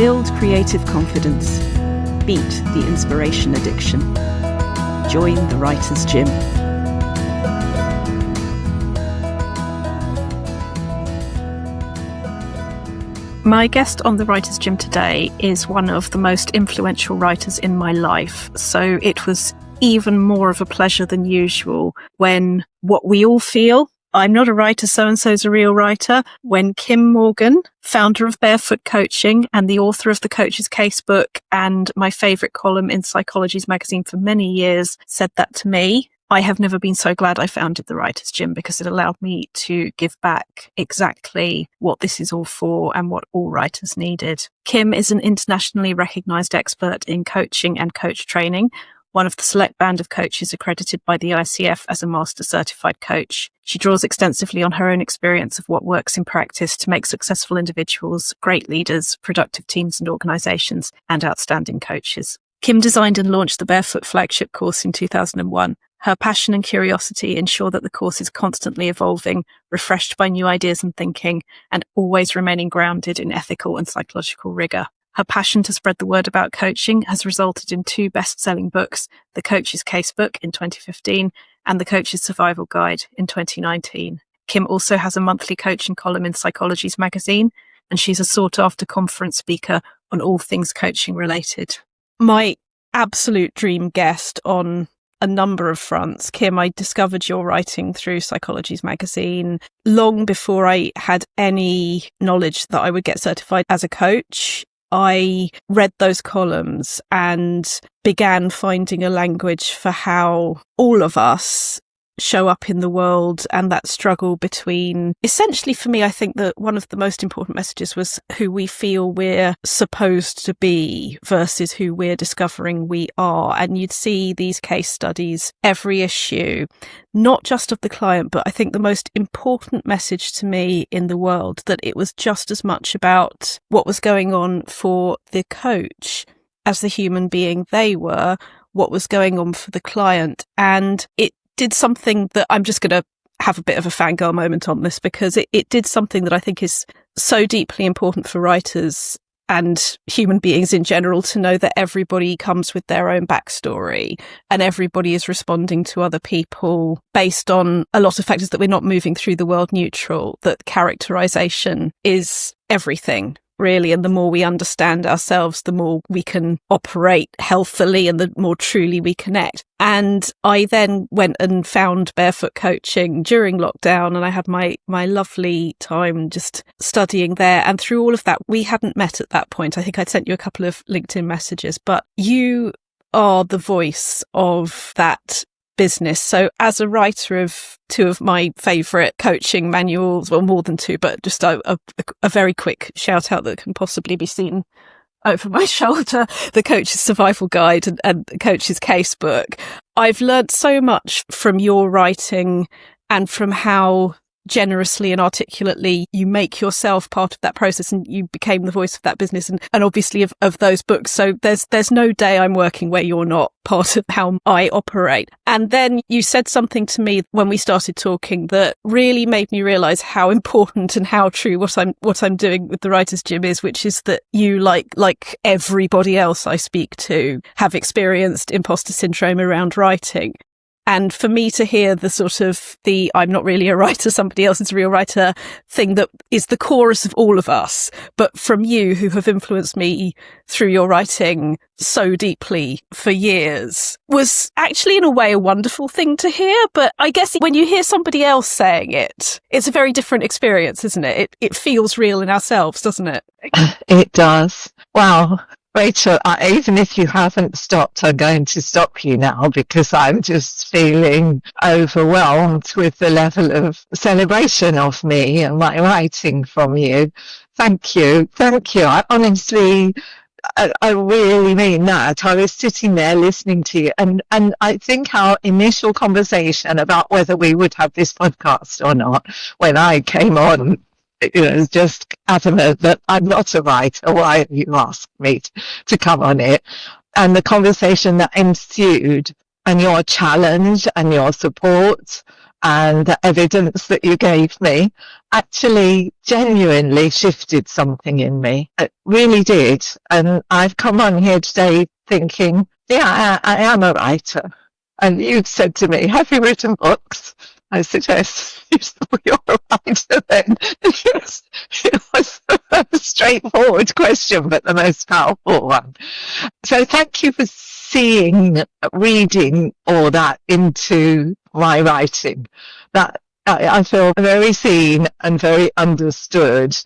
Build creative confidence. Beat the inspiration addiction. Join the Writer's Gym. My guest on the Writer's Gym today is one of the most influential writers in my life, so it was even more of a pleasure than usual when what we all feel, I'm not a writer, so-and-so's a real writer, when Kim Morgan, founder of Barefoot Coaching and the author of the Coach's Casebook and my favourite column in Psychologies Magazine for many years, said that to me. I have never been so glad I founded the Writer's Gym because it allowed me to give back exactly what this is all for and what all writers needed. Kim is an internationally recognised expert in coaching and coach training, one of the select band of coaches accredited by the ICF as a master certified coach. She draws extensively on her own experience of what works in practice to make successful individuals, great leaders, productive teams and organisations, and outstanding coaches. Kim designed and launched the Barefoot Flagship Course in 2001. Her passion and curiosity ensure that the course is constantly evolving, refreshed by new ideas and thinking, and always remaining grounded in ethical and psychological rigour. Her passion to spread the word about coaching has resulted in 2 best-selling books, The Coach's Casebook in 2015 and The Coach's Survival Guide in 2019. Kim also has a monthly coaching column in Psychologies Magazine, and she's a sought-after conference speaker on all things coaching related. My absolute dream guest on a number of fronts. Kim, I discovered your writing through Psychologies Magazine long before I had any knowledge that I would get certified as a coach. I read those columns and began finding a language for how all of us show up in the world and that struggle between, essentially for me, I think that one of the most important messages was who we feel we're supposed to be versus who we're discovering we are. And you'd see these case studies every issue, not just of the client, but I think the most important message to me in the world, that it was just as much about what was going on for the coach as the human being they were, what was going on for the client. And it did something that I'm just going to have a bit of a fangirl moment on this, because it did something that I think is so deeply important for writers and human beings in general, to know that everybody comes with their own backstory and everybody is responding to other people based on a lot of factors, that we're not moving through the world neutral, that characterization is everything, really. And the more we understand ourselves, the more we can operate healthily and the more truly we connect. And I then went and found Barefoot Coaching during lockdown, and I had my lovely time just studying there. And through all of that, we hadn't met at that point. I think I'd sent you a couple of LinkedIn messages, but you are the voice of that business. So as a writer of 2 of my favourite coaching manuals, well, more than 2, but just a very quick shout out that can possibly be seen over my shoulder, the Coach's Survival Guide and the Coach's Casebook. I've learned so much from your writing and from how generously and articulately you make yourself part of that process, and you became the voice of that business and obviously of those books. So there's no day I'm working where you're not part of how I operate. And then you said something to me when we started talking that really made me realize how important and how true what I'm doing with the Writer's Gym is, which is that you, like everybody else I speak to, have experienced imposter syndrome around writing. And for me to hear the sort of the I'm not really a writer, somebody else is a real writer thing that is the chorus of all of us, but from you, who have influenced me through your writing so deeply for years, was actually in a way a wonderful thing to hear. But I guess when you hear somebody else saying it, it's a very different experience, isn't it? It feels real in ourselves, doesn't it? It does. Wow. Rachel, even if you haven't stopped, I'm going to stop you now, because I'm just feeling overwhelmed with the level of celebration of me and my writing from you. Thank you. Thank you. I honestly, I really mean that. I was sitting there listening to you, and I think our initial conversation about whether we would have this podcast or not, when I came on, was just adamant that I'm not a writer. Why have you asked me to come on it? And the conversation that ensued, and your challenge and your support and the evidence that you gave me, actually genuinely shifted something in me. It really did. And I've come on here today thinking, yeah, I am a writer. And you've said to me, have you written books? I said, yes. You said, well, you're a writer then. It was a straightforward question, but the most powerful one. So thank you for reading all that into my writing. That I feel very seen and very understood,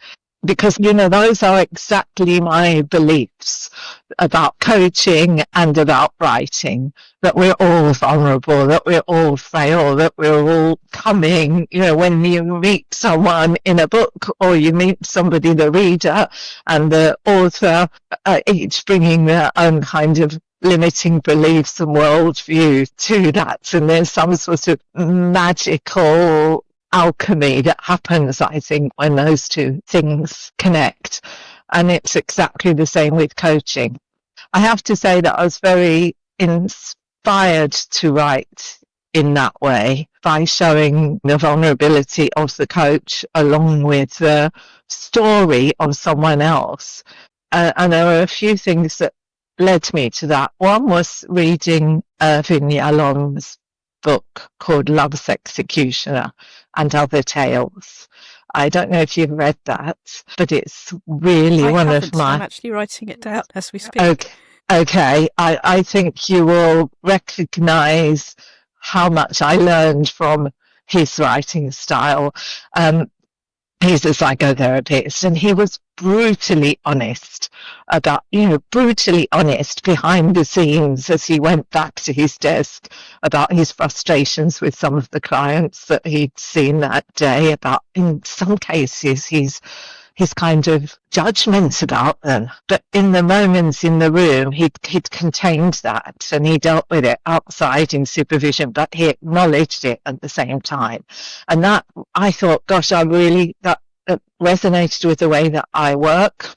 because, those are exactly my beliefs about coaching and about writing, that we're all vulnerable, that we're all frail, that we're all coming, when you meet someone in a book or you meet somebody, the reader and the author, each bringing their own kind of limiting beliefs and worldview to that. And there's some sort of magical alchemy that happens, I think, when those two things connect. And it's exactly the same with coaching. I have to say that I was very inspired to write in that way by showing the vulnerability of the coach along with the story of someone else. And there were a few things that led me to that. One was reading Irvin Yalom's book called Love's Executioner and Other Tales. I don't know if you've read that, but it's really I'm actually writing it down as we speak. Okay. I think you will recognize how much I learned from his writing style. He's a psychotherapist, and he was brutally honest behind the scenes as he went back to his desk about his frustrations with some of the clients that he'd seen that day, about, in some cases, his kind of judgments about them. But in the moments in the room, he'd contained that, and he dealt with it outside in supervision, but he acknowledged it at the same time. And that, I thought, gosh, that resonated with the way that I work.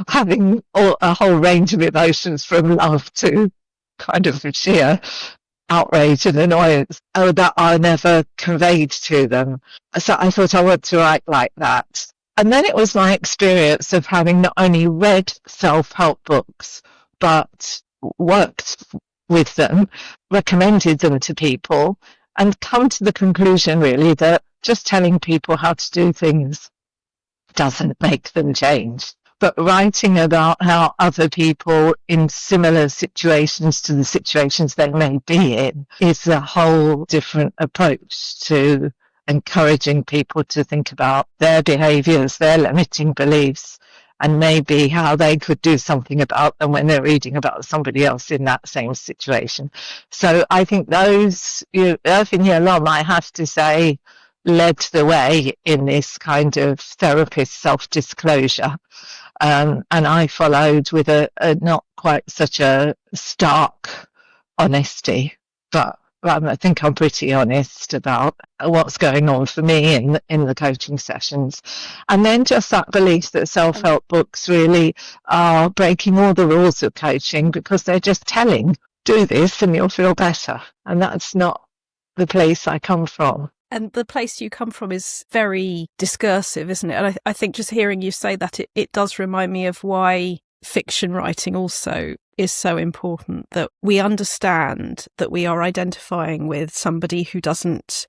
Having a whole range of emotions from love to kind of sheer outrage and annoyance that are never conveyed to them. So I thought I want to write like that. And then it was my experience of having not only read self-help books, but worked with them, recommended them to people, and come to the conclusion, really, that just telling people how to do things doesn't make them change. But writing about how other people in similar situations to the situations they may be in is a whole different approach to encouraging people to think about their behaviours, their limiting beliefs, and maybe how they could do something about them when they're reading about somebody else in that same situation. So I think those, Irvin Yalom, I have to say, led the way in this kind of therapist self-disclosure. And I followed with a not quite such a stark honesty, but I think I'm pretty honest about what's going on for me in the coaching sessions. And then just that belief that self-help books really are breaking all the rules of coaching, because they're just telling, do this and you'll feel better. And that's not the place I come from. And the place you come from is very discursive, isn't it? And I think just hearing you say that, it does remind me of why fiction writing also is so important, that we understand that we are identifying with somebody who doesn't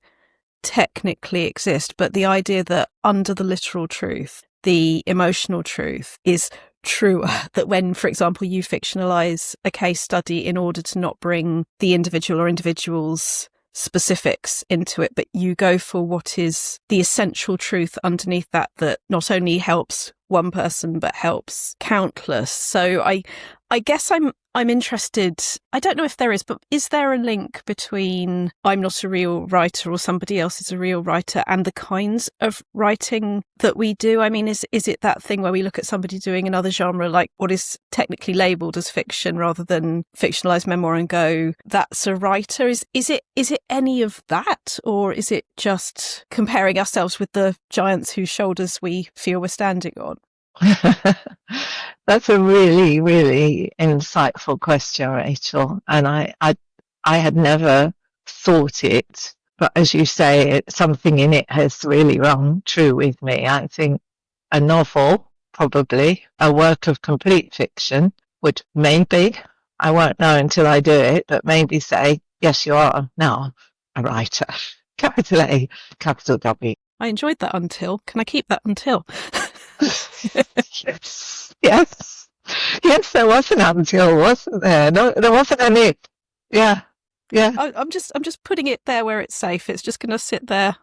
technically exist, but the idea that under the literal truth, the emotional truth is truer, that when, for example, you fictionalize a case study in order to not bring the individual or individuals' specifics into it, but you go for what is the essential truth underneath that not only helps one person but helps countless. So I guess I'm interested, I don't know if there is, but is there a link between I'm not a real writer or somebody else is a real writer and the kinds of writing that we do? I mean, is it that thing where we look at somebody doing another genre, like what is technically labelled as fiction rather than fictionalised memoir, and go, that's a writer? Is it any of that, or is it just comparing ourselves with the giants whose shoulders we feel we're standing on? That's a really, really insightful question, Rachel. And I had never thought it But as you say, something in it has really rung true with me. I think a novel, probably a work of complete fiction, would maybe, I won't know until I do it, but maybe say, yes, you are now a writer. Capital A, capital W. I enjoyed that until. Can I keep that until? Yes. Yes, there was an until, wasn't there? No, there wasn't any. Yeah. I'm just putting it there where it's safe. It's just going to sit there.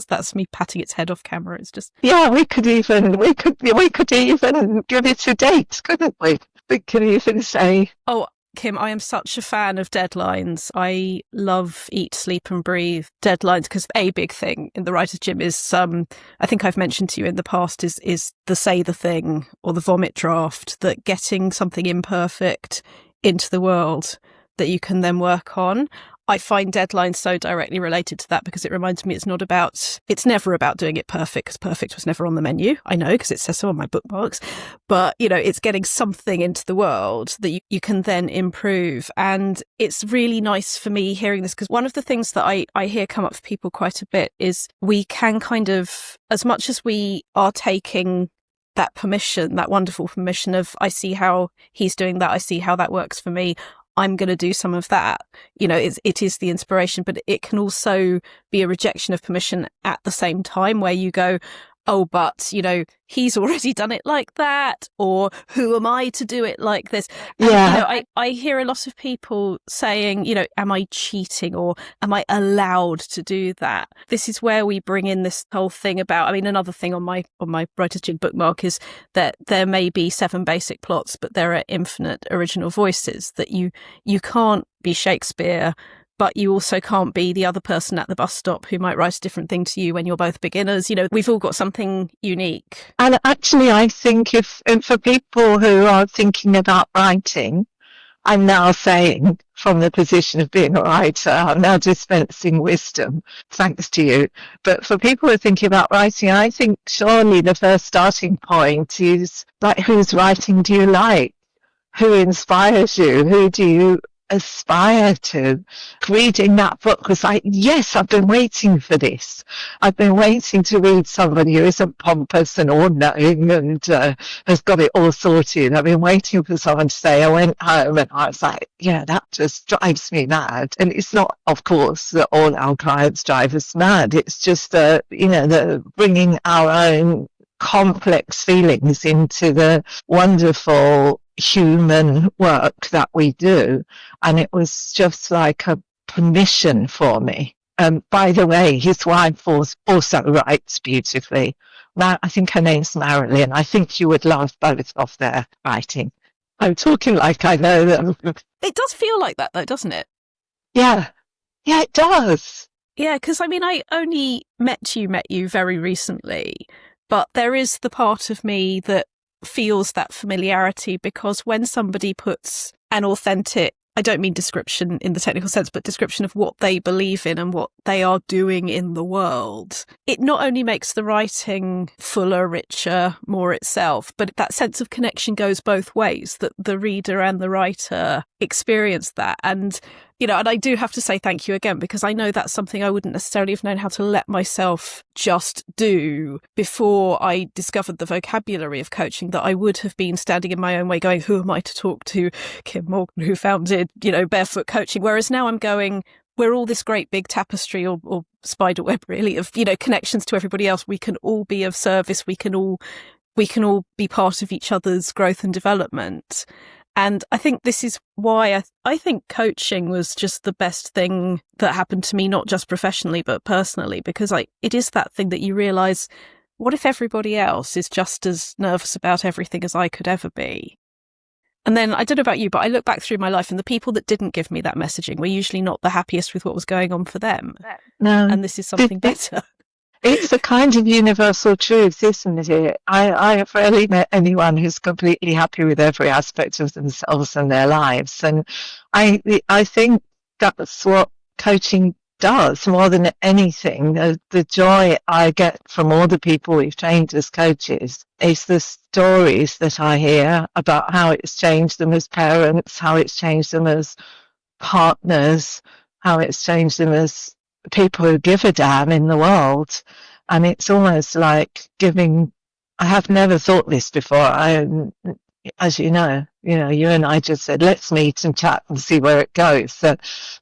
That's me patting its head off camera. It's just. Yeah, we could even give it a date, couldn't we? We could even say. Oh, Kim, I am such a fan of deadlines. I love eat, sleep and breathe deadlines because a big thing in the writer's gym is, I think I've mentioned to you in the past, is the say the thing or the vomit draft, that getting something imperfect into the world that you can then work on. I find deadlines so directly related to that because it reminds me it's never about doing it perfect, because perfect was never on the menu. I know because it says so on my bookmarks, but it's getting something into the world that you can then improve. And it's really nice for me hearing this, because one of the things that I hear come up for people quite a bit is we can kind of, as much as we are taking that permission, that wonderful permission of, I see how he's doing that, I see how that works for me, I'm going to do some of that. It is the inspiration, but it can also be a rejection of permission at the same time, where you go, oh, but, he's already done it like that, or who am I to do it like this? And, I hear a lot of people saying, am I cheating, or am I allowed to do that? This is where we bring in this whole thing about, another thing on my Writer's Gym bookmark is that there may be 7 basic plots, but there are infinite original voices, that you can't be Shakespeare, but you also can't be the other person at the bus stop who might write a different thing to you when you're both beginners. We've all got something unique. And actually, I think if for people who are thinking about writing, I'm now saying from the position of being a writer, I'm now dispensing wisdom, thanks to you. But for people who are thinking about writing, I think surely the first starting point is, like, whose writing do you like? Who inspires you? Who do you aspire to? Reading that book was like, yes, I've been waiting for this. I've been waiting to read somebody who isn't pompous and all-knowing and has got it all sorted. I've been waiting for someone to say, I went home and I was like, yeah, that just drives me mad. And it's not, of course, that all our clients drive us mad. It's just the bringing our own complex feelings into the wonderful human work that we do. And it was just like a permission for me. By the way, his wife also writes beautifully. I think her name's Marilyn. I think you would love both of their writing. I'm talking like I know them. It does feel like that though, doesn't it? Yeah, it does. Yeah, because I only met you very recently, but there is the part of me that feels that familiarity, because when somebody puts an authentic, I don't mean description in the technical sense, but description of what they believe in and what they are doing in the world, it not only makes the writing fuller, richer, more itself, but that sense of connection goes both ways, that the reader and the writer experience that. And and I do have to say thank you again, because I know that's something I wouldn't necessarily have known how to let myself just do before I discovered the vocabulary of coaching, that I would have been standing in my own way going, who am I to talk to Kim Morgan, who founded, Barefoot Coaching? Whereas now I'm going, we're all this great big tapestry or spider web really of, connections to everybody else. We can all be of service. We can all be part of each other's growth and development. And I think this is why I think coaching was just the best thing that happened to me, not just professionally, but personally, because it is that thing that you realise, what if everybody else is just as nervous about everything as I could ever be? And then, I don't know about you, but I look back through my life and the people that didn't give me that messaging were usually not the happiest with what was going on for them. No. And this is something better. It's a kind of universal truth, isn't it? I have rarely met anyone who's completely happy with every aspect of themselves and their lives. And I think that's what coaching does more than anything. The joy I get from all the people we've trained as coaches is the stories that I hear about how it's changed them as parents, how it's changed them as partners, how it's changed them as people who give a damn in the world. And it's almost like giving, I have never thought this before. As you know, you and I just said, let's meet and chat and see where it goes. So,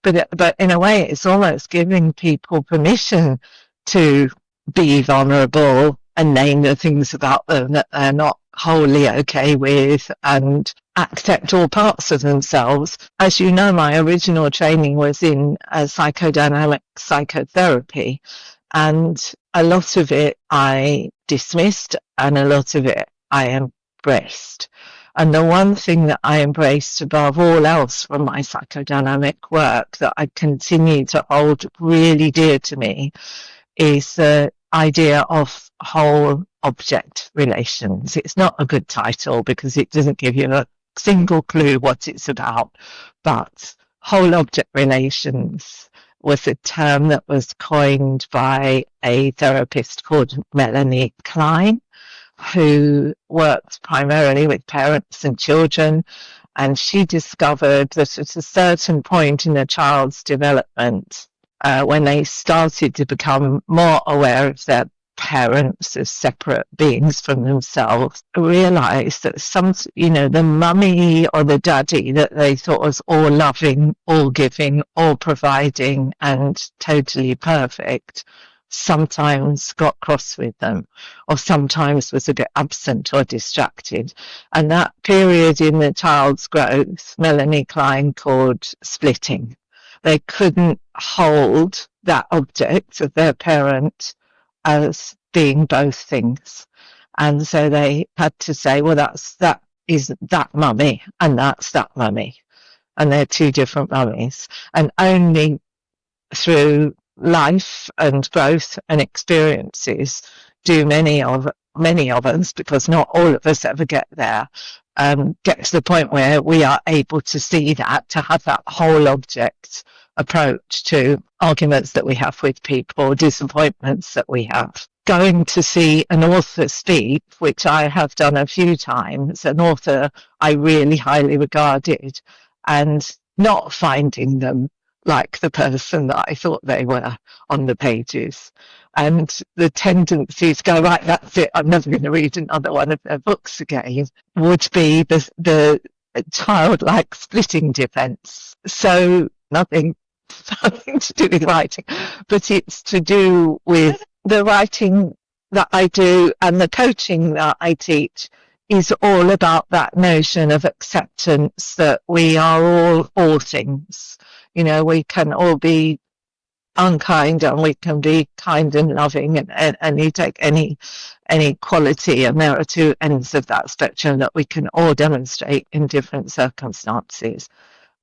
but in a way, it's almost giving people permission to be vulnerable and name the things about them that they're not wholly okay with, and accept all parts of themselves. As you know, my original training was in psychodynamic psychotherapy, and a lot of it I dismissed and a lot of it I embraced. And the one thing that I embraced above all else from my psychodynamic work that I continue to hold really dear to me is the idea of whole object relations. It's not a good title because it doesn't give you a single clue what it's about, but whole object relations was a term that was coined by a therapist called Melanie Klein, who worked primarily with parents and children. And she discovered that at a certain point in a child's development, when they started to become more aware of their parents as separate beings from themselves, realized that the mummy or the daddy that they thought was all loving, all giving, all providing, and totally perfect, sometimes got cross with them, or sometimes was a bit absent or distracted. And that period in the child's growth, Melanie Klein called splitting. They couldn't hold that object of their parent as being both things. And so they had to say, well, that is that mummy and that's that mummy. And they're two different mummies. And only through life and growth and experiences do many of us, because not all of us ever get there, get to the point where we are able to see that, to have that whole object approach to arguments that we have with people, disappointments that we have. Going to see an author speak, which I have done a few times, an author I really highly regarded, and not finding them like the person that I thought they were on the pages. And the tendency to go, right, that's it, I'm never going to read another one of their books again, would be the childlike splitting defense. So nothing to do with writing, but it's to do with the writing that I do, and the coaching that I teach is all about that notion of acceptance, that we are all things. We can all be unkind and we can be kind and loving, and you take any quality, and there are two ends of that spectrum that we can all demonstrate in different circumstances.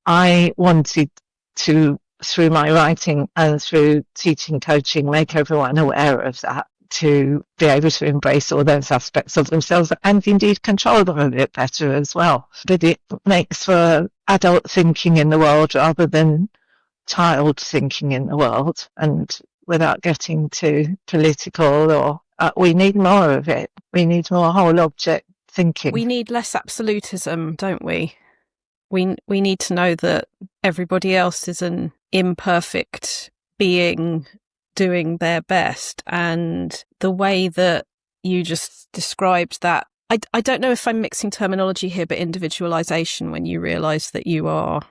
I wanted to, through my writing and through teaching coaching, make everyone aware of that, to be able to embrace all those aspects of themselves and indeed control them a bit better as well. But it makes for adult thinking in the world rather than child thinking in the world. And without getting too political, or we need more of it. We need more whole object thinking. We need less absolutism, don't we? We need to know that everybody else is an imperfect being doing their best. And the way that you just described that, I don't know if I'm mixing terminology here, but individualization, when you realize that you are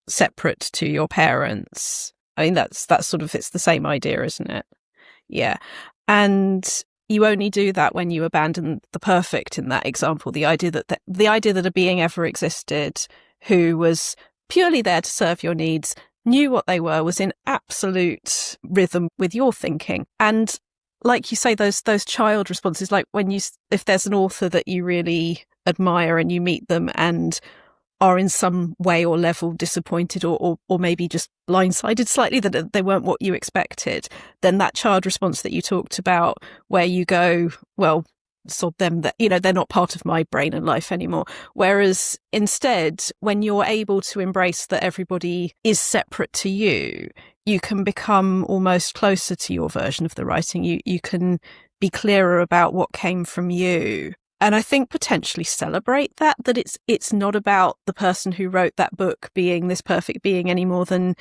separate to your parents. I mean, that's sort of, it's the same idea, isn't it? Yeah. And you only do that when you abandon the perfect in that example, the idea that a being ever existed who was purely there to serve your needs, knew what they were, was in absolute rhythm with your thinking. And like you say, those child responses, like if there's an author that you really admire and you meet them and are in some way or level disappointed or maybe just blindsided slightly that they weren't what you expected, then that child response that you talked about, where you go, well, sod them, that they're not part of my brain and life anymore. Whereas instead, when you're able to embrace that everybody is separate to you, you can become almost closer to your version of the writing. You can be clearer about what came from you. And I think potentially celebrate that it's not about the person who wrote that book being this perfect being any more than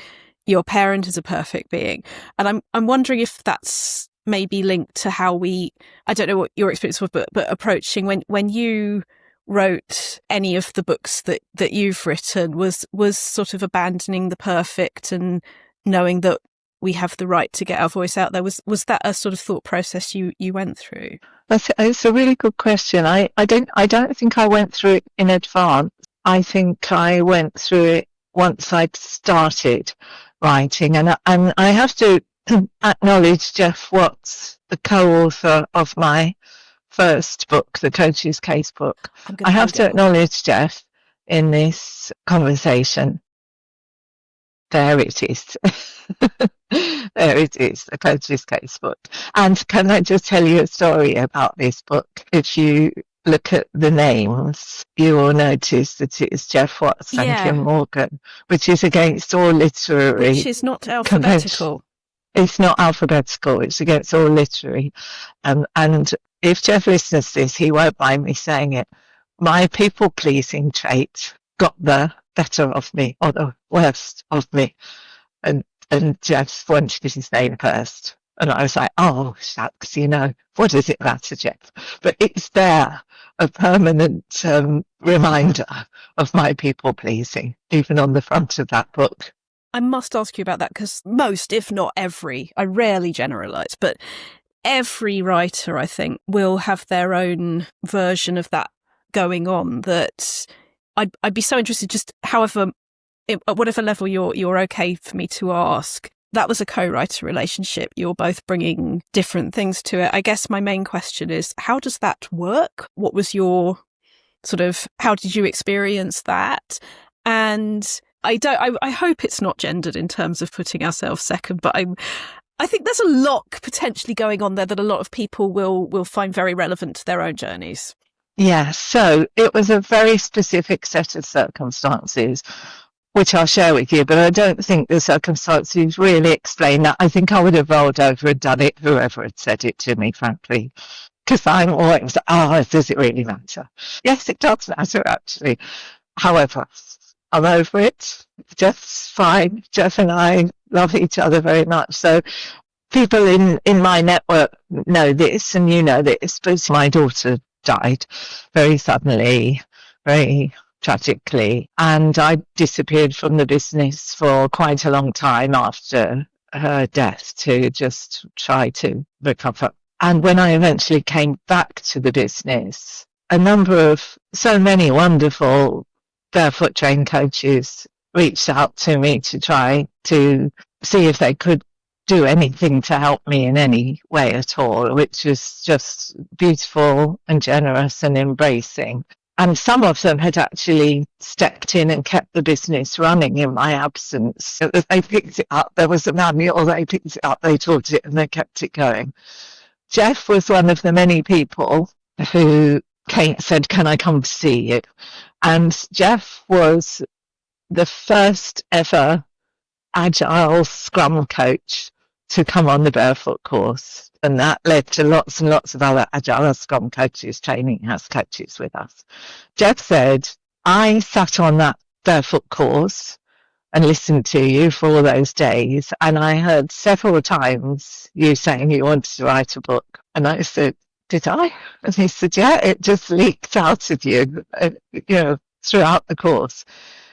your parent is a perfect being. And I'm wondering if that's maybe linked to how I don't know what your experience was, but approaching when you wrote any of the books that you've written, was sort of abandoning the perfect and knowing that we have the right to get our voice out there. Was that a sort of thought process you went through? It's a really good question. I don't think I went through it in advance. I think I went through it once I'd started writing, and I have to acknowledge Jeff Watts, the co-author of my first book, The Coach's Casebook. I have to acknowledge Jeff in this conversation. There it is. There it is, The Coach's Casebook. And can I just tell you a story about this book? If you look at the names, you will notice that it is Jeff Watts and Kim Morgan, which is against all literary... Which is not alphabetical. It's not alphabetical. It's against all literary. And if Jeff listens to this, he won't mind me saying it. My people-pleasing trait got the better of me, or the worst of me. And Jeff wanted his name first. And I was like, oh, shucks, what does it matter, Jeff? But it's there, a permanent reminder of my people-pleasing, even on the front of that book. I must ask you about that, because most, if not every, I rarely generalise, but every writer, I think, will have their own version of that going on, that I'd be so interested, just however, at whatever level you're okay for me to ask. That was a co-writer relationship. You're both bringing different things to it. I guess my main question is, how does that work? What was your how did you experience that? And I hope it's not gendered in terms of putting ourselves second, but I think there's a lot potentially going on there that a lot of people will find very relevant to their own journeys. Yeah, so it was a very specific set of circumstances, which I'll share with you, but I don't think the circumstances really explain that. I think I would have rolled over and done it, whoever had said it to me, frankly, because I'm always, does it really matter? Yes, it does matter, actually. However, I'm over it. Jeff's fine. Jeff and I love each other very much. So people in my network know this, and you know this, but my daughter died very suddenly, very tragically, and I disappeared from the business for quite a long time after her death to just try to recover. And when I eventually came back to the business, so many wonderful barefoot trained coaches reached out to me to try to see if they could do anything to help me in any way at all, which was just beautiful and generous and embracing. And some of them had actually stepped in and kept the business running in my absence. They picked it up. There was a manual. They picked it up. They taught it, and they kept it going. Jeff was one of the many people who said, can I come to see you? And Jeff was the first ever agile Scrum coach to come on the Barefoot course. And that led to lots and lots of other agile Scrum coaches training as coaches with us. Jeff said, I sat on that Barefoot course and listened to you for all those days, and I heard several times you saying you wanted to write a book. And I said, did I? And he said, yeah, it just leaked out of you, throughout the course.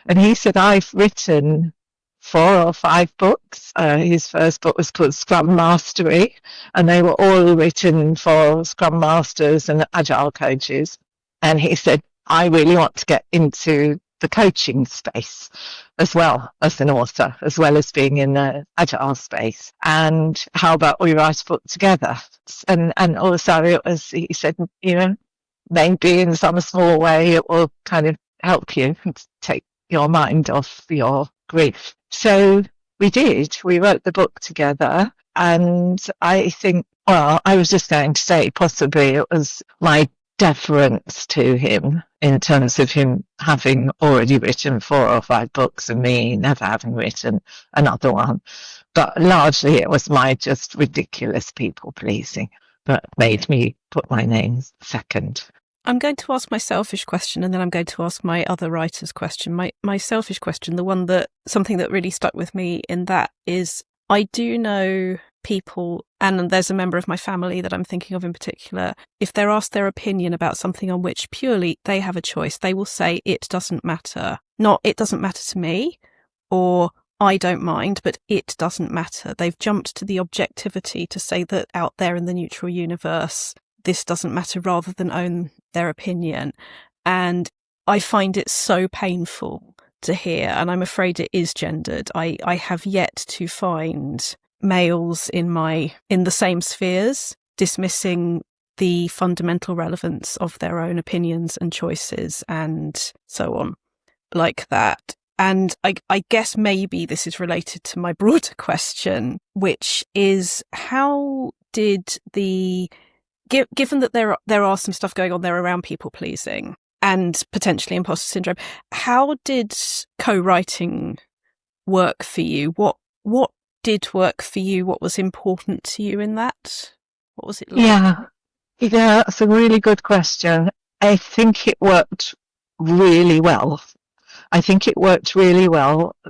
And he said, I've written 4 or 5 books. His first book was called Scrum Mastery, and they were all written for Scrum Masters and Agile coaches. And he said, I really want to get into the coaching space as well as an author, as well as being in the Agile space. And how about we write a book together? And also he said, maybe in some small way it will kind of help you take your mind off your grief. So we did. We wrote the book together, and I think, I was just going to say possibly it was my deference to him in terms of him having already written 4 or 5 books and me never having written another one. But largely it was my just ridiculous people pleasing that made me put my name second. I'm going to ask my selfish question, and then I'm going to ask my other writer's question. My selfish question, something that really stuck with me in that is, I do know people, and there's a member of my family that I'm thinking of in particular, if they're asked their opinion about something on which purely they have a choice, they will say, it doesn't matter. Not, it doesn't matter to me, or I don't mind, but it doesn't matter. They've jumped to the objectivity to say that out there in the neutral universe, this doesn't matter, rather than own their opinion. And I find it so painful to hear, and I'm afraid it is gendered. I have yet to find males in the same spheres dismissing the fundamental relevance of their own opinions and choices and so on like that. And I guess maybe this is related to my broader question, which is, how did given that there are some stuff going on there around people pleasing and potentially imposter syndrome, how did co-writing work for you? What did work for you? What was important to you in that? What was it like? Yeah, that's a really good question. I think it worked really well.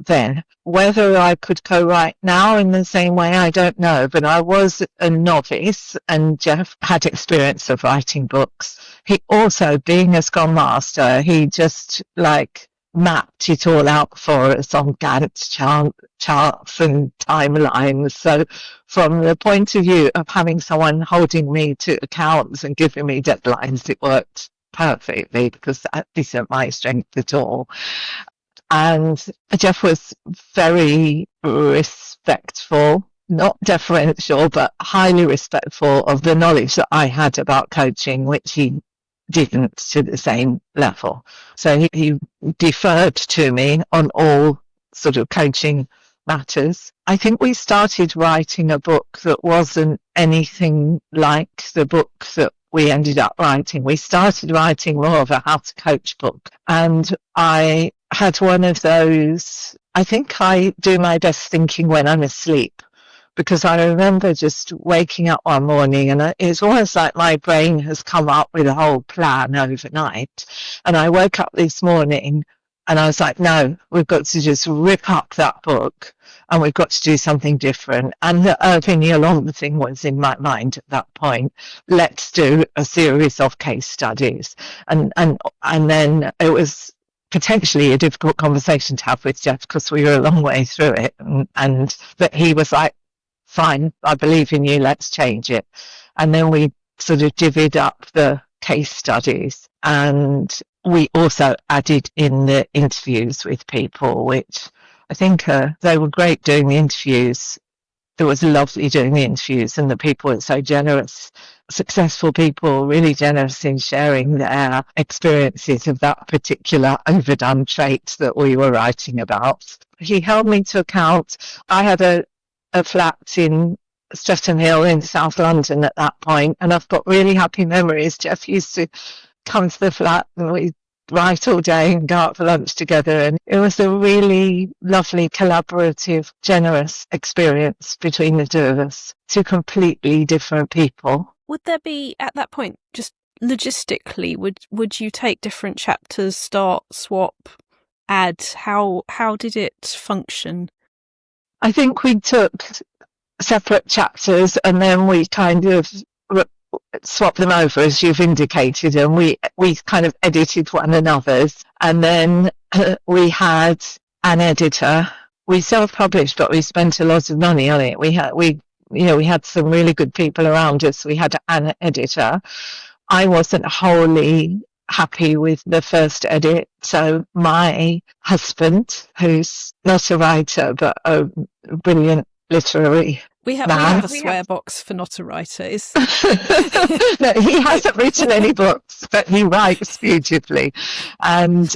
Then. Whether I could co-write now in the same way, I don't know, but I was a novice, and Jeff had experience of writing books. He also, being a Scrum Master, he just mapped it all out for us on Gantt charts and timelines. So from the point of view of having someone holding me to account and giving me deadlines, it worked perfectly, because that isn't my strength at all. And Jeff was very respectful, not deferential, but highly respectful of the knowledge that I had about coaching, which he didn't to the same level. So he deferred to me on all sort of coaching matters. I think we started writing a book that wasn't anything like the book that we ended up writing. We started writing more of a how to coach book. And I had one of those, I think I do my best thinking when I'm asleep, because I remember just waking up one morning and it's almost like my brain has come up with a whole plan overnight. And I woke up this morning and I was like, no, we've got to just rip up that book and we've got to do something different. And the Irving Yalom thing was in my mind at that point. Let's do a series of case studies. And then it was potentially a difficult conversation to have with Jeff, because we were a long way through it. But he was like, fine, I believe in you, let's change it. And then we sort of divvied up the case studies, and we also added in the interviews with people, which I think they were great doing the interviews. It was lovely doing the interviews, and the people were so generous, successful people, really generous in sharing their experiences of that particular overdone trait that we were writing about. He held me to account. I had a flat in Streatham Hill in South London at that point, and I've got really happy memories. Jeff used to come to the flat and we'd write all day and go out for lunch together, and it was a really lovely, collaborative, generous experience between the two of us, two completely different people. Would there be, at that point, just logistically, would you take different chapters, start, swap, add? How did it function? I think we took separate chapters and then we kind of swapped them over, as you've indicated, and we kind of edited one another's. And then we had an editor. We self-published, but we spent a lot of money on it. We had some really good people around us. We had an editor. I wasn't wholly happy with the first edit, so my husband, who's not a writer but a brilliant literary we have a swear box for not a writer. No, he hasn't written any books, but he writes beautifully, and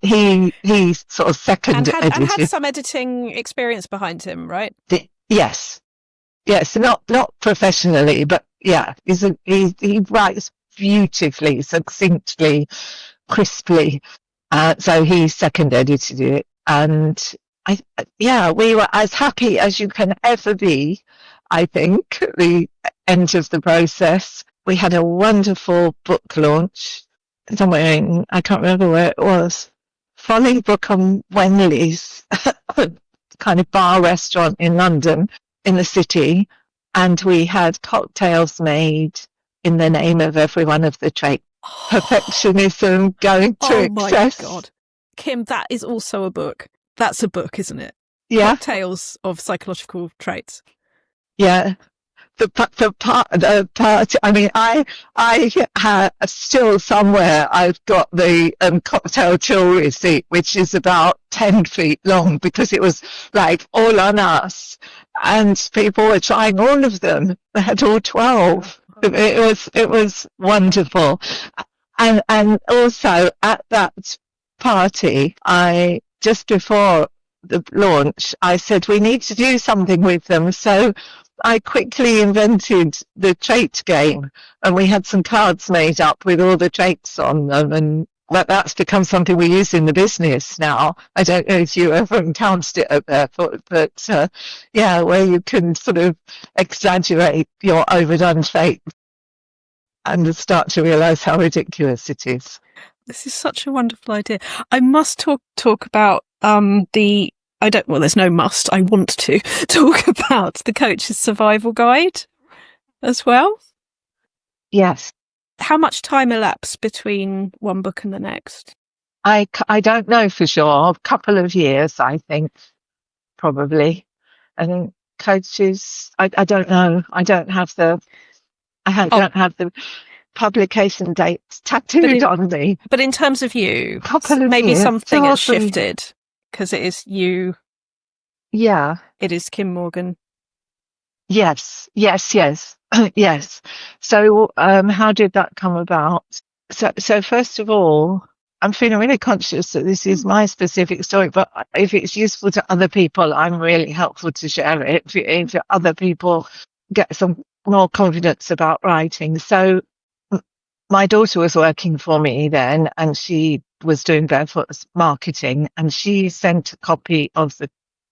he sort of second edited. And had some editing experience behind him, right? Yes, not professionally, but yeah, he writes beautifully, succinctly, crisply. So he second edited it, and we were as happy as you can ever be, I think, at the end of the process. we had a wonderful book launch somewhere in, I can't remember where it was, Book on Wenley's, kind of bar restaurant in London, in the city. And we had cocktails made in the name of every one of the traits. Perfectionism, going to excess. Oh my God. Kim, that is also a book. That's a book, isn't it? Yeah. Cocktails of Psychological Traits. Yeah. The part, I mean, I have still somewhere, I've got the cocktail till receipt, which is about 10 feet long, because it was like all on us, and people were trying all of them. They had all 12. It was wonderful. And also at that party, just before the launch, I said, we need to do something with them. So I quickly invented the trait game, and we had some cards made up with all the traits on them, and that's become something we use in the business now. I don't know if you ever encountered it at Barefoot, but yeah, where you can sort of exaggerate your overdone trait and start to realise how ridiculous it is. This is such a wonderful idea. I must talk about there's no must. I want to talk about the Coach's Survival Guide as well. Yes. How much time elapsed between one book and the next? I don't know for sure. A couple of years, I think, probably. I think coaches, I don't know. I don't have the publication dates tattooed on me. But in terms of you, maybe years, something has shifted, because it is you. Yeah. It is Kim Morgan. Yes. Yes. So how did that come about? So first of all, I'm feeling really conscious that this is my specific story, but if it's useful to other people, I'm really helpful to share it if other people get some more confidence about writing. So my daughter was working for me then, and she was doing Barefoot's marketing, and she sent a copy of the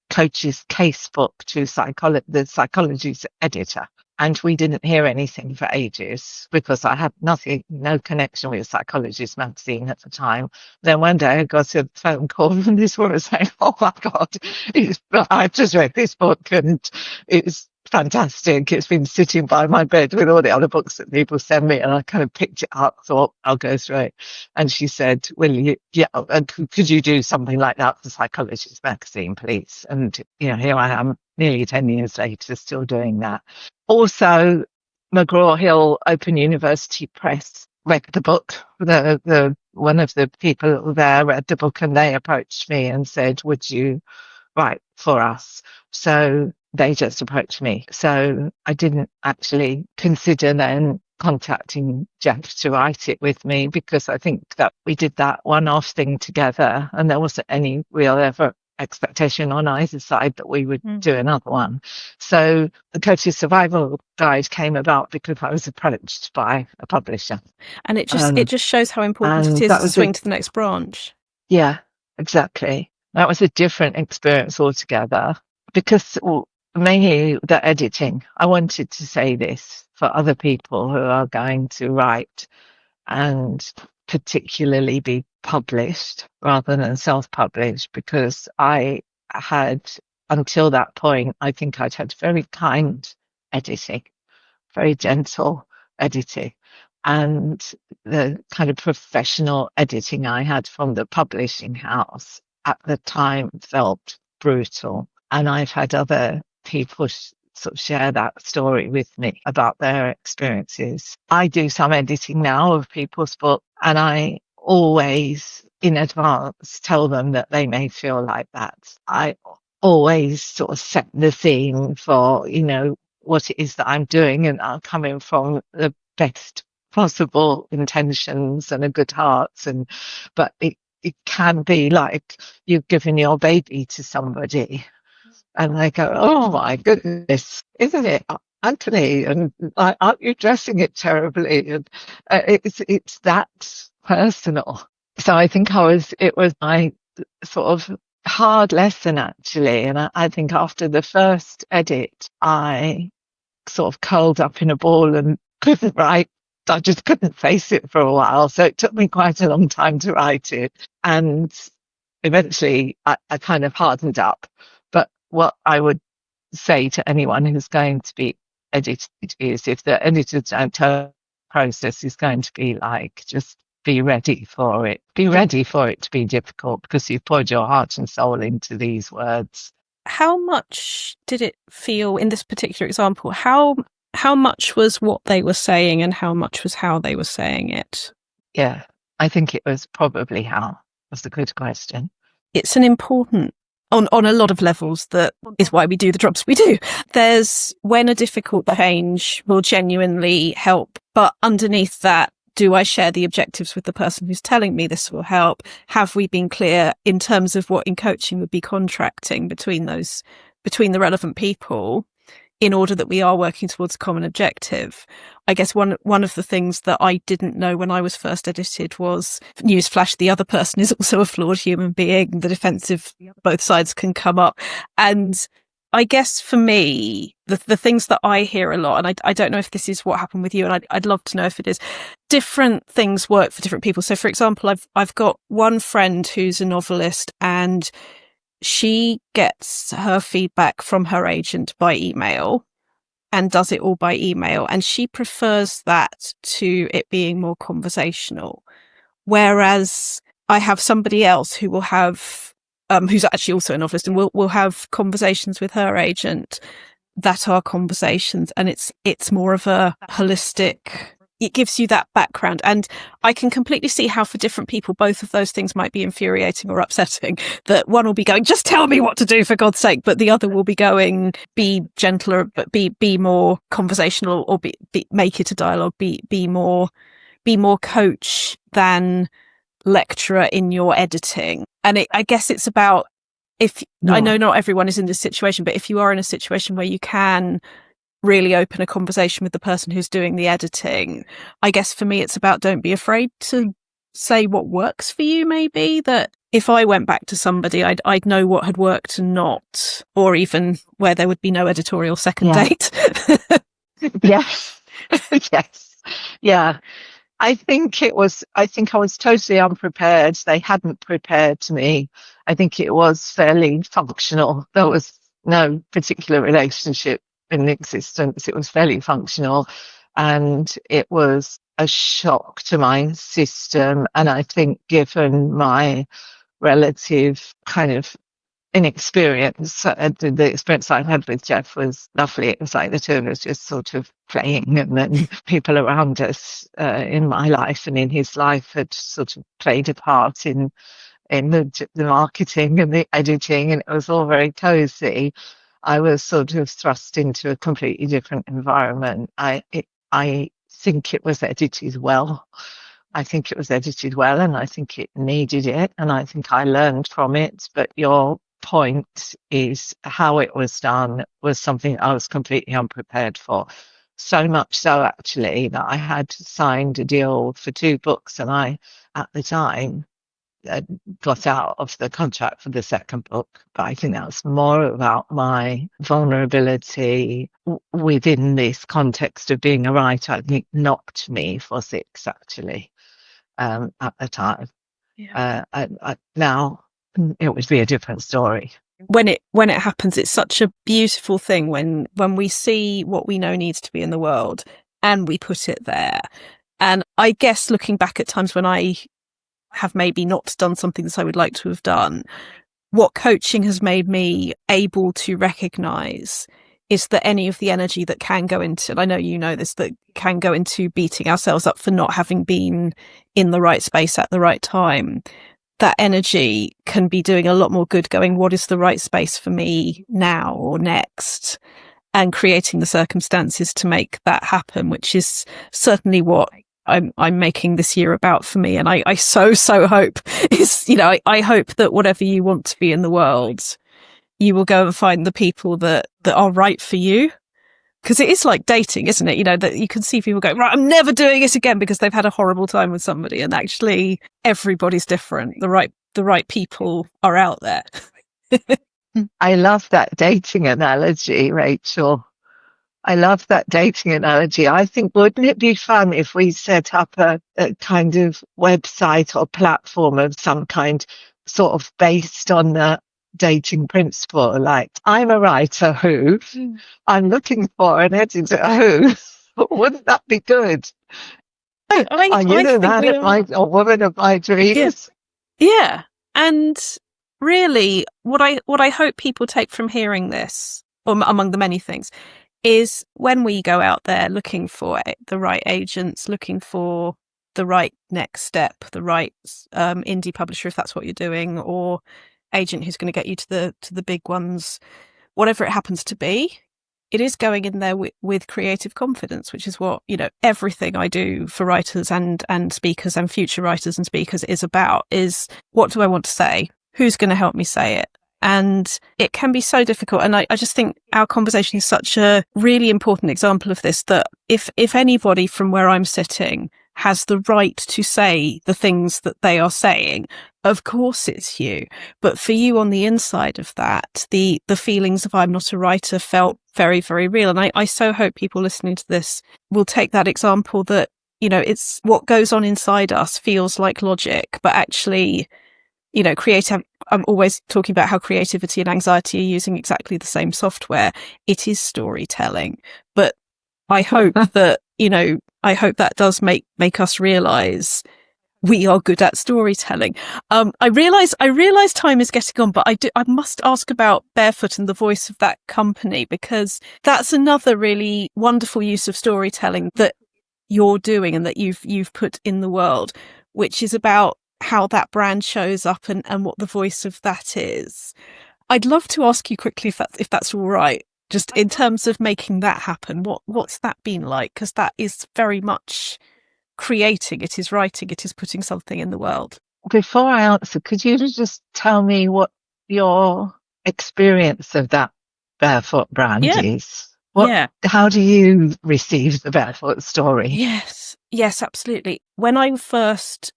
Coach's Casebook to the Psychologies editor. And we didn't hear anything for ages, because I had no connection with Psychologies Magazine at the time. Then one day I got a phone call from this woman saying, oh my God, I've just read this book and it's fantastic. It's been sitting by my bed with all the other books that people send me, and I kind of picked it up, thought I'll go through it. And she said, could you do something like that for Psychologies Magazine, please? And here I am nearly 10 years later, still doing that. Also, McGraw-Hill Open University Press read the book. The one of the people there read the book, and they approached me and said, would you write for us? So they just approached me. So I didn't actually consider then contacting Jeff to write it with me, because I think that we did that one-off thing together, and there wasn't any real ever expectation on either side that we would do another one. So the Coach's Survival Guide came about because I was approached by a publisher. And it just shows how important it is to swing to the next branch. Yeah, exactly. That was a different experience altogether, because mainly the editing. I wanted to say this for other people who are going to write and particularly be published rather than self-published, because I had, until that point, I think I'd had very kind editing, very gentle editing, and the kind of professional editing I had from the publishing house at the time felt brutal. And I've had other people sort of share that story with me about their experiences. I do some editing now of people's books, and I always in advance tell them that they may feel like that. I always sort of set the scene for, what it is that I'm doing, and I'm coming from the best possible intentions and a good heart. But it can be like you've given your baby to somebody, and they go, oh my goodness, isn't it ugly? And aren't you dressing it terribly? And it's that personal. So I think it was my sort of hard lesson, actually. And I think after the first edit, I sort of curled up in a ball and couldn't write I just couldn't face it for a while. So it took me quite a long time to write it. And eventually I kind of hardened up. But what I would say to anyone who's going to be edited is, if the editors don't turn, process is going to be like, just be ready for it. Be ready for it to be difficult, because you've poured your heart and soul into these words. How much did it feel in this particular example? How much was what they were saying and how much was how they were saying it? Yeah, I think it was probably how. That's a good question. It's an important, on a lot of levels, that is why we do the jobs we do. There's when a difficult change will genuinely help, but underneath that, do I share the objectives with the person who's telling me this will help? Have we been clear in terms of what in coaching would be contracting between the relevant people, in order that we are working towards a common objective? I guess one of the things that I didn't know when I was first edited was, newsflash, the other person is also a flawed human being. The defensive, both sides can come up. And I guess for me, the things that I hear a lot, and I don't know if this is what happened with you, and I'd love to know if it is, different things work for different people. So for example, I've got one friend who's a novelist, and she gets her feedback from her agent by email and does it all by email. And she prefers that to it being more conversational. Whereas I have somebody else who will have, who's actually also a novelist, and will have conversations with her agent that are conversations. And it's more of a holistic, it gives you that background. And I can completely see how for different people, both of those things might be infuriating or upsetting. That one will be going, just tell me what to do for God's sake. But the other will be going, be gentler, but be more conversational, or make it a dialogue, be more coach than lecturer in your editing. And I guess it's about, I know not everyone is in this situation, but if you are in a situation where you can really open a conversation with the person who's doing the editing, I guess for me it's about, don't be afraid to say what works for you. Maybe that if I went back to somebody, I'd know what had worked and not, or even where there would be no editorial second date. Yes. Yes. Yeah. I think I was totally unprepared. They hadn't prepared me. I think it was fairly functional. There was no particular relationship in existence. It was fairly functional, and it was a shock to my system. And I think, given my relative kind of inexperience, the experience I had with Jeff was lovely. It was like the two of us just sort of playing, and then people around us in my life and in his life had sort of played a part in the marketing and the editing, and it was all very cozy. I was sort of thrust into a completely different environment. I think it was edited well. I think it was edited well, and I think it needed it, and I think I learned from it. But your point is, how it was done was something I was completely unprepared for. So much so, actually, that I had signed a deal for 2 books, and I, at the time, got out of the contract for the second book. But I think that was more about my vulnerability within this context of being a writer. I think it knocked me for 6, actually, at the time. Yeah. Now it would be a different story. When it happens, it's such a beautiful thing when we see what we know needs to be in the world and we put it there. And I guess looking back at times when I have maybe not done something that I would like to have done, what coaching has made me able to recognise is that any of the energy that can go into, and I know you know this, that can go into beating ourselves up for not having been in the right space at the right time, that energy can be doing a lot more good going, what is the right space for me now or next? And creating the circumstances to make that happen, which is certainly what I'm making this year about for me. And I so hope is, I hope that whatever you want to be in the world, you will go and find the people that are right for you. Because it is like dating, isn't it? That you can see people go, right, I'm never doing it again because they've had a horrible time with somebody. And actually everybody's different. The right people are out there. I love that dating analogy, Rachel. I love that dating analogy. I think, wouldn't it be fun if we set up a kind of website or platform of some kind, sort of based on the dating principle? Like, I'm a writer who, I'm looking for an editor who. Wouldn't that be good? Are you the man of my, or woman of my dreams? Yeah. And really, what I hope people take from hearing this, or among the many things, is when we go out there looking for the right agents, looking for the right next step, the right indie publisher, if that's what you're doing, or agent who's going to get you to the big ones, whatever it happens to be, it is going in there with creative confidence, which is what, everything I do for writers and speakers and future writers and speakers is about, is what do I want to say? Who's going to help me say it? And it can be so difficult. And I just think our conversation is such a really important example of this, that if anybody from where I'm sitting has the right to say the things that they are saying, of course it's you. But for you on the inside of that, the feelings of I'm not a writer felt very, very real. And I so hope people listening to this will take that example that, it's what goes on inside us feels like logic, but actually, I'm always talking about how creativity and anxiety are using exactly the same software. It is storytelling. But I hope that, I hope that does make us realize we are good at storytelling. I realize time is getting on, but I must ask about Barefoot and the voice of that company, because that's another really wonderful use of storytelling that you're doing and that you've put in the world, which is about how that brand shows up and what the voice of that is. I'd love to ask you quickly if that's all right, just in terms of making that happen. What's that been like? Because that is very much creating, it is writing, it is putting something in the world. Before I answer, could you just tell me what your experience of that Barefoot brand is? How do you receive the Barefoot story? Yes, absolutely. When I first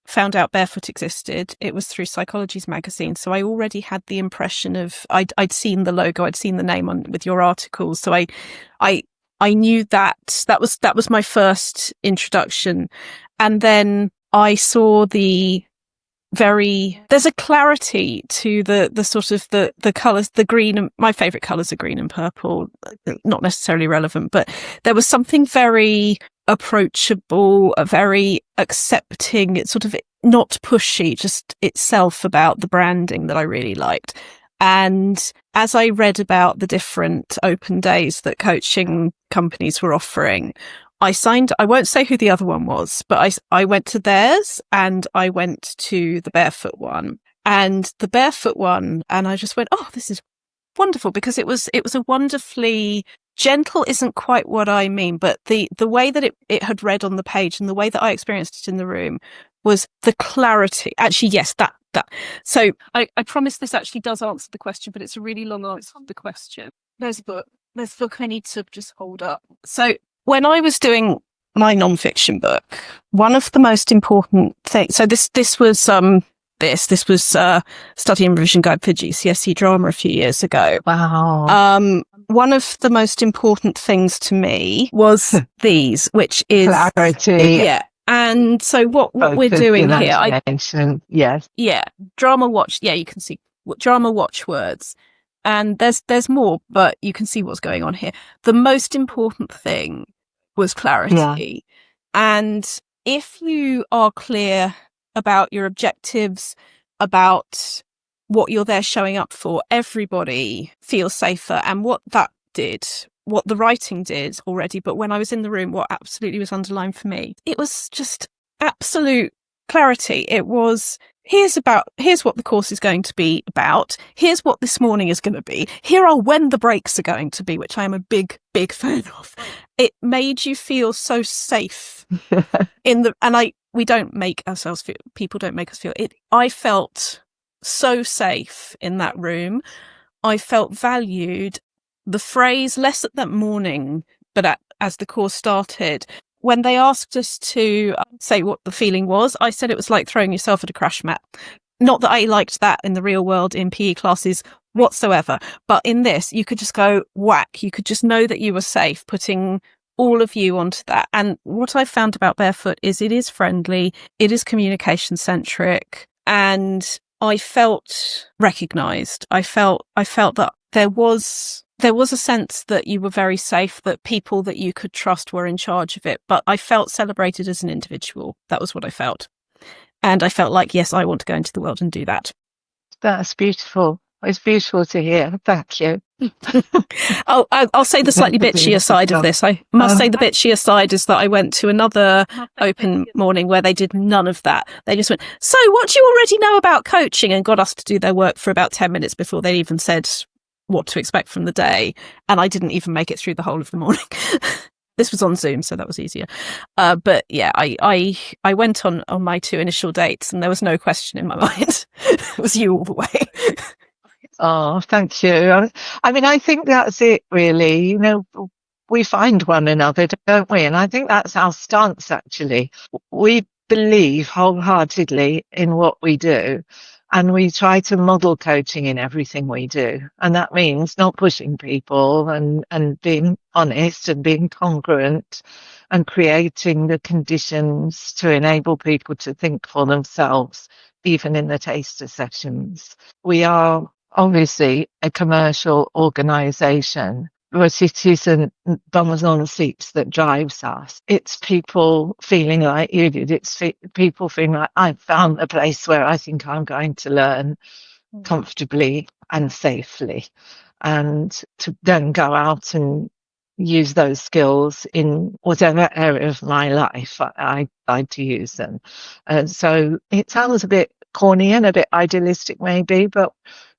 found out Barefoot existed, it was through Psychologies Magazine. So I already had the impression of, I'd seen the logo, I'd seen the name on with your articles. So I knew that was my first introduction. And then I saw there's a clarity to the sort of the colours, the green, and my favourite colours are green and purple, not necessarily relevant, but there was something very approachable, very accepting, it's sort of not pushy, just itself about the branding that I really liked. And as I read about the different open days that coaching companies were offering, I won't say who the other one was, but I went to theirs and I went to the Barefoot one. And the Barefoot one, and I just went, oh, this is wonderful, because it was a wonderfully gentle, isn't quite what I mean, but the way that it had read on the page and the way that I experienced it in the room was the clarity. Actually, yes, that. So I promise this actually does answer the question, but it's a really long answer to the question. There's a book I need to just hold up. So when I was doing my nonfiction book, one of the most important things, so this was Study and Revision Guide for GCSE Drama a few years ago. Wow. One of the most important things to me was these, which is clarity. Yeah. And so what we're doing here, yes. Yeah, drama watch. Yeah, you can see drama watch words. And there's more, but you can see what's going on here. The most important thing was clarity. Yeah. And if you are clear about your objectives, about what you're there showing up for, everybody feels safer. And what the writing did already, but when I was in the room, what absolutely was underlined for me, it was just absolute clarity. It was, here's what the course is going to be about. Here's what this morning is going to be. Here are when the breaks are going to be, which I am a big, big fan of. It made you feel so safe we don't make ourselves feel, people don't make us feel it. I felt so safe in that room. I felt valued. The phrase, less at that morning, but as the course started, when they asked us to say what the feeling was, I said it was like throwing yourself at a crash mat. Not that I liked that in the real world in PE classes whatsoever. But in this, you could just go whack. You could just know that you were safe putting all of you onto that. And what I found about Barefoot is it is friendly, it is communication centric, and I felt recognised. I felt that there was a sense that you were very safe, that people that you could trust were in charge of it. But I felt celebrated as an individual. That was what I felt. And I felt like, yes, I want to go into the world and do that. That's beautiful. It's beautiful to hear. Thank you. I'll say the slightly bitchier side of this. I must say the bitchier side is that I went to another open morning where they did none of that. They just went, so what do you already know about coaching? And got us to do their work for about 10 minutes before they even said what to expect from the day. And I didn't even make it through the whole of the morning. This was on Zoom, so that was easier. But yeah, I went on my 2 initial dates and there was no question in my mind. It was you all the way. Oh, thank you. I mean, I think that's it, really. You know, we find one another, don't we? And I think that's our stance, actually. We believe wholeheartedly in what we do, and we try to model coaching in everything we do. And that means not pushing people and being honest and being congruent and creating the conditions to enable people to think for themselves, even in the taster sessions. We are obviously a commercial organisation, but it isn't bums on seats that drives us. It's people feeling like you did. It's people feeling like I've found a place where I think I'm going to learn comfortably and safely, and to then go out and use those skills in whatever area of my life I like to use them. And so it sounds a bit corny and a bit idealistic maybe, but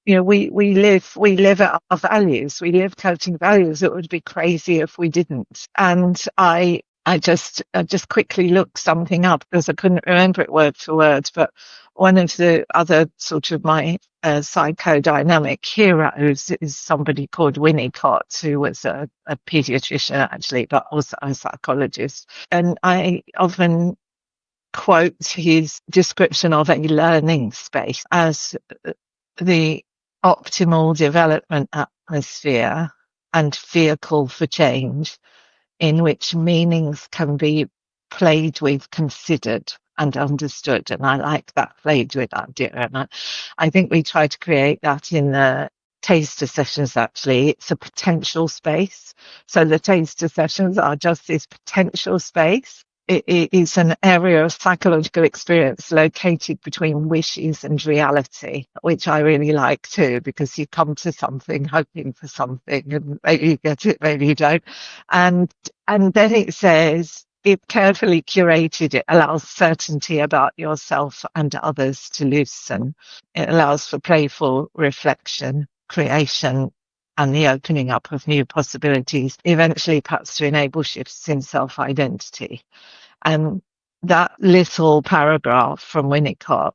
you know, we live our values. We live coaching values. It would be crazy if we didn't. And I just quickly looked something up because I couldn't remember it word for word. But one of the other sort of my psychodynamic heroes is somebody called Winnicott, who was a pediatrician actually, but also a psychologist. And I often quote his description of a learning space as the optimal development atmosphere and vehicle for change in which meanings can be played with, considered and understood. And I like that played with idea. And I think we try to create that in the taster sessions. Actually, it's a potential space. So the taster sessions are just this potential space. It is an area of psychological experience located between wishes and reality, which I really like too, because you come to something hoping for something and maybe you get it, maybe you don't. And then it says, if carefully curated, it allows certainty about yourself and others to loosen. It allows for playful reflection, creation, and the opening up of new possibilities, eventually perhaps to enable shifts in self-identity. And that little paragraph from Winnicott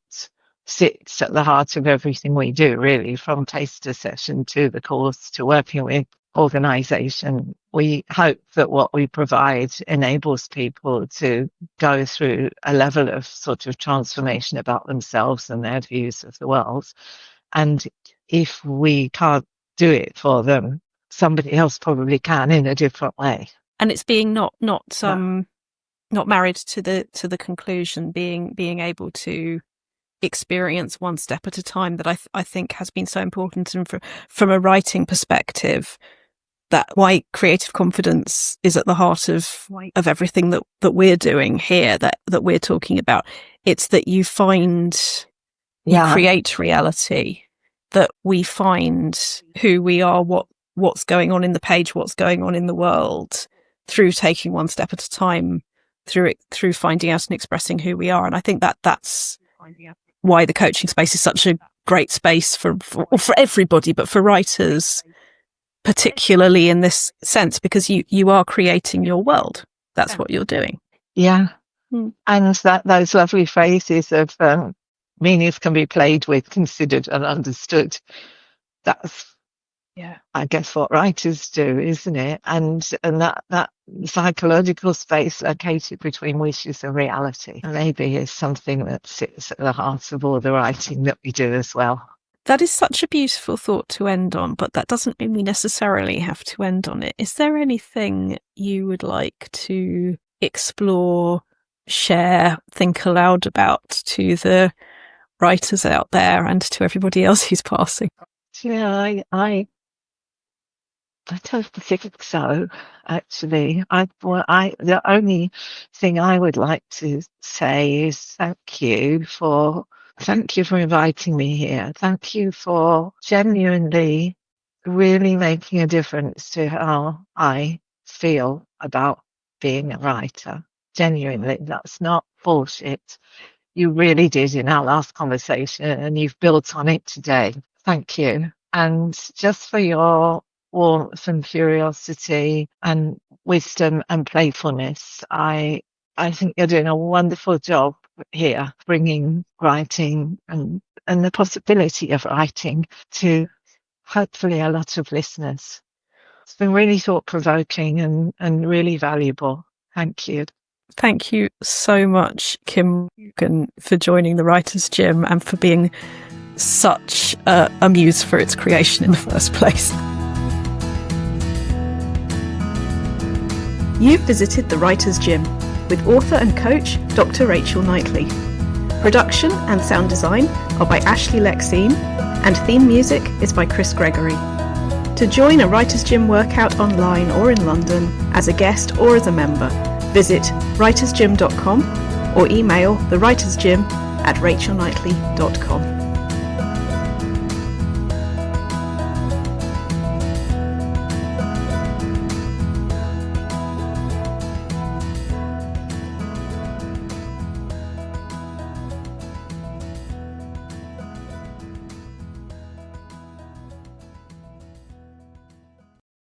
sits at the heart of everything we do, really, from taster session to the course to working with organisation. We hope that what we provide enables people to go through a level of sort of transformation about themselves and their views of the world. And if we can't do it for them, somebody else probably can in a different way. And it's being not married to the conclusion, being able to experience one step at a time, that I think has been so important. And from a writing perspective, that why creative confidence is at the heart of everything that we're doing here, that we're talking about. It's that you create reality, that we find who we are, what's going on in the page, what's going on in the world, through taking one step at a time, through finding out and expressing who we are. And I think that's why the coaching space is such a great space for everybody, but for writers particularly in this sense, because you are creating your world. That's what you're doing. Yeah. And those lovely phrases of meanings can be played with, considered and understood. That's, I guess, what writers do, isn't it? And that psychological space located between wishes and reality maybe is something that sits at the heart of all the writing that we do as well. That is such a beautiful thought to end on, but that doesn't mean we necessarily have to end on it. Is there anything you would like to explore, share, think aloud about to the writers out there and to everybody else who's passing? Yeah, I don't think so, actually. The only thing I would like to say is thank you for inviting me here. Thank you for genuinely really making a difference to how I feel about being a writer. Genuinely, that's not bullshit. You really did in our last conversation, and you've built on it today. Thank you. And just for your warmth and curiosity and wisdom and playfulness, I think you're doing a wonderful job here, bringing writing and the possibility of writing to hopefully a lot of listeners. It's been really thought-provoking and really valuable. Thank you. Thank you so much, Kim Morgan, for joining the Writers' Gym and for being such a muse for its creation in the first place. You've visited the Writers' Gym with author and coach Dr Rachel Knightley. Production and sound design are by Ashley Lexine, and theme music is by Chris Gregory. To join a Writers' Gym workout online or in London as a guest or as a member, visit writersgym.com or email thewritersgym@rachelknightley.com.